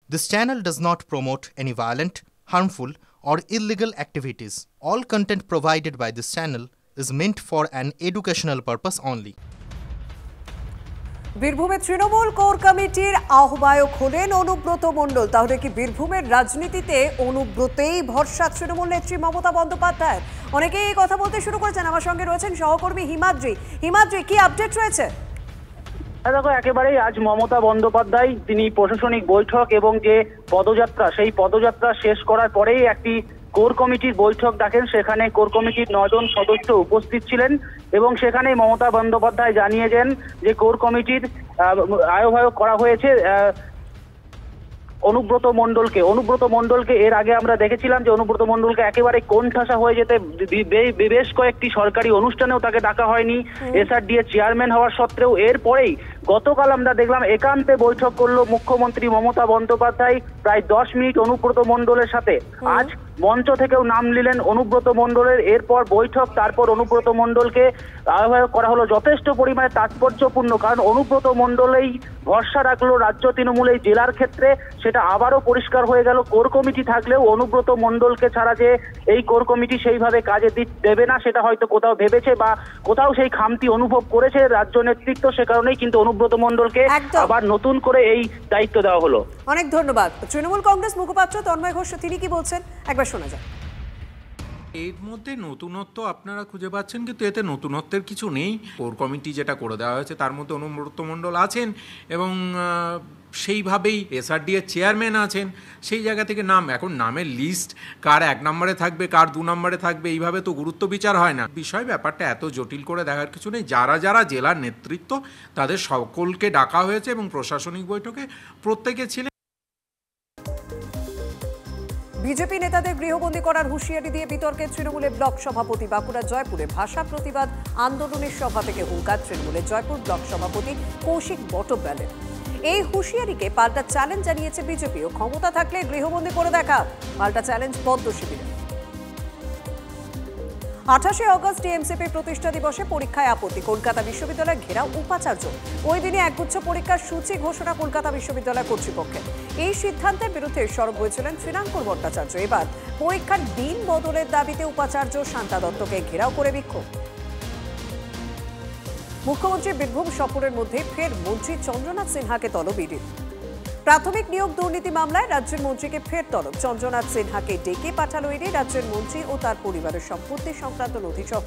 This channel does not promote any violent, harmful, or illegal activities. All content provided by this channel is meant for an educational purpose only. বীরভূমে Trinamool core কমিটির আহ্বায়ক হলেন অনুব্রত মণ্ডল। তাহলে কি বীরভূমের রাজনীতিতে অনুব্রতেই ভরসা তৃণমূল নেত্রী মমতা বন্দ্যোপাধ্যায়? অনেকেই এই কথা বলতে শুরু করেছেন। আমার সঙ্গে রয়েছেন সহকর্মী হিমাদ্রি। হিমাদ্রি, কি আপডেট রয়েছে? দেখো, একেবারেই আজ মমতা বন্দ্যোপাধ্যায় তিনি প্রশাসনিক বৈঠক এবং যে পদযাত্রা, সেই পদযাত্রা শেষ করার পরেই একটি কোর কমিটির বৈঠক ডাকেন। সেখানে কোর কমিটির 9 জন সদস্য উপস্থিত ছিলেন এবং সেখানে মমতা বন্দ্যোপাধ্যায় জানিয়েছেন যে কোর কমিটির আহ্বায়ক করা হয়েছে অনুব্রত মণ্ডলকে। এর আগে আমরা দেখেছিলাম যে অনুব্রত মণ্ডলকে একেবারে কোণঠাসা হয়ে যেতে বেশ কয়েকটি সরকারি অনুষ্ঠানেও তাকে ডাকা হয়নি, এসআরডিএ চেয়ারম্যান হওয়ার সত্ত্বেও। এরপরেই গতকাল আমরা দেখলাম একান্তে বৈঠক করলো মুখ্যমন্ত্রী মমতা বন্দ্যোপাধ্যায় প্রায় 10 মিনিট অনুব্রত মণ্ডলের সাথে। আজ মঞ্চ থেকেও নাম নিলেন অনুব্রত মণ্ডলের। এরপর বৈঠক, তারপর অনুব্রত মণ্ডলকে আহ্বায়ক করা হলো যথেষ্ট পরিমাণে তাৎপর্যপূর্ণ, কারণ অনুব্রত মণ্ডলেই ভরসা রাখলো রাজ্য তৃণমূল এই জেলার ক্ষেত্রে। সেটা আবারও পরিষ্কার হয়ে গেল। কোর কমিটি থাকলেও অনুব্রত মণ্ডলকে ছাড়া যে এই কোর কমিটি সেইভাবে কাজে দেবে না, সেটা হয়তো কোথাও ভেবেছে বা কোথাও সেই খামতি অনুভব করেছে রাজ্য নেতৃত্ব। সে কারণেই কিন্তু অনুব্রত মণ্ডলকে আবার নতুন করে এই দায়িত্ব দেওয়া হলো। অনেক ধন্যবাদ। তৃণমূল কংগ্রেস মুখপাত্র তন্ময় ঘোষ তিনি কি বলছেন একবার শোনা যাক। এর মধ্যে নতুনত্ব আপনারা খুঁজে পাচ্ছেন, কিন্তু এতে নতুনত্বের কিছু নেই। কোর কমিটি যেটা করে দেওয়া হয়েছে তার মধ্যে অনুব্রত মণ্ডল আছেন এবং সেইভাবেই এসআরডিএর চেয়ারম্যান আছেন। সেই জায়গা থেকে এখন নামের লিস্ট কার 1 নম্বরে থাকবে, কার 2 নম্বরে থাকবে, এইভাবে তো গুরুত্ব বিচার হয় না। ব্যাপারটা এত জটিল করে দেখার কিছু নেই। যারা জেলার নেতৃত্ব তাদের সকলকে ডাকা হয়েছে এবং প্রশাসনিক বৈঠকে প্রত্যেকে ছিলেন। বিজেপি নেতাদের গৃহবন্দী করার হুঁশিয়ারি দিয়ে বিতর্কে তৃণমূলের ব্লক সভাপতি। বাঁকুড়ার জয়পুরে ভাষা প্রতিবাদ আন্দোলনের সভা থেকে হুঙ্কার তৃণমূলের জয়পুর ব্লক সভাপতি কৌশিক বটব্যালের। এই হুঁশিয়ারিকে পাল্টা চ্যালেঞ্জ জানিয়েছে বিজেপি। ও ক্ষমতা থাকলে গৃহবন্দী করে দেখা, পাল্টা চ্যালেঞ্জ পদ্ম শিবিরের। 28শে অগস্ট টিএমসিপি প্রতিষ্ঠা দিবসে পরীক্ষায় আপত্তি। কলকাতা বিশ্ববিদ্যালয় ঘেরাও উপাচার্য। ওই দিনে একগুচ্ছ পরীক্ষার সূচি ঘোষণা কলকাতা বিশ্ববিদ্যালয় কর্তৃপক্ষের। এই সিদ্ধান্তের বিরুদ্ধে সরব হয়েছিলেন শ্রীরাঙ্কুর ভট্টাচার্য। এবার পরীক্ষার দিন বদলের দাবিতে উপাচার্য শান্তা দত্তকে ঘেরাও করে বিক্ষোভ। মুখ্যমন্ত্রীর বীরভূম সফরের মধ্যে ফের মন্ত্রী চন্দ্রনাথ সিনহাকে তলব ইডির। প্রাথমিক নিয়োগ দুর্নীতি মামলায় রাজ্যের মন্ত্রীকে ফের তলব। চন্দ্রনাথ সিনহাকে ডেকে পাঠালো ইডি। রাজ্যের মন্ত্রী ও তার পরিবারের সম্পত্তি সংক্রান্ত নথি সহ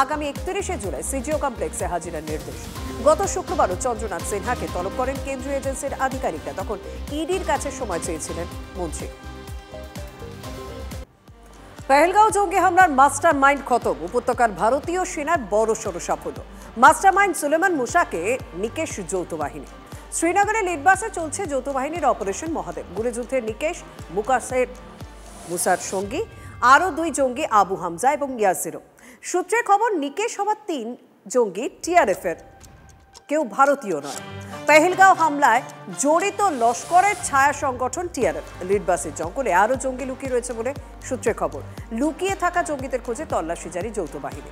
আগামী 31শে জুলাই সিজিও কমপ্লেক্সে হাজিরার নির্দেশ। গত শুক্রবারও চন্দ্রনাথ সিনহাকে তলব করেন কেন্দ্রীয় এজেন্সির আধিকারিকরা। তখন ইডির কাছে সময় চেয়েছিলেন মন্ত্রী। পেহেলগাঁও জঙ্গি হামলার মাস্টার মাইন্ড খতম। উপত্যকার ভারতীয় সেনার বড়সড় সাফল্য। মাস্টার মাইন্ড সুলেমান মুসাকে নিকেশ যৌথ বাহিনী। শ্রীনগরে লিডবাসে চলছে যৌথ বাহিনীর অপারেশন মহাদেব। গুলিযুদ্ধে নিকেশ মুসার সঙ্গী আরও 2 জঙ্গি আবু হামজা এবং ইয়াসিরও। সূত্রের খবর, নিকেশ হওয়া 3 জঙ্গি টিআরএফের, কেউ ভারতীয় নয়। পেহেলগাঁও হামলায় জড়িত লস্করের ছায়া সংগঠন টিআরএফ। লিডবাসের জঙ্গলে আরও জঙ্গি লুকিয়ে রয়েছে বলে সূত্রের খবর। লুকিয়ে থাকা জঙ্গিদের খোঁজে তল্লাশি জারি যৌথ বাহিনী।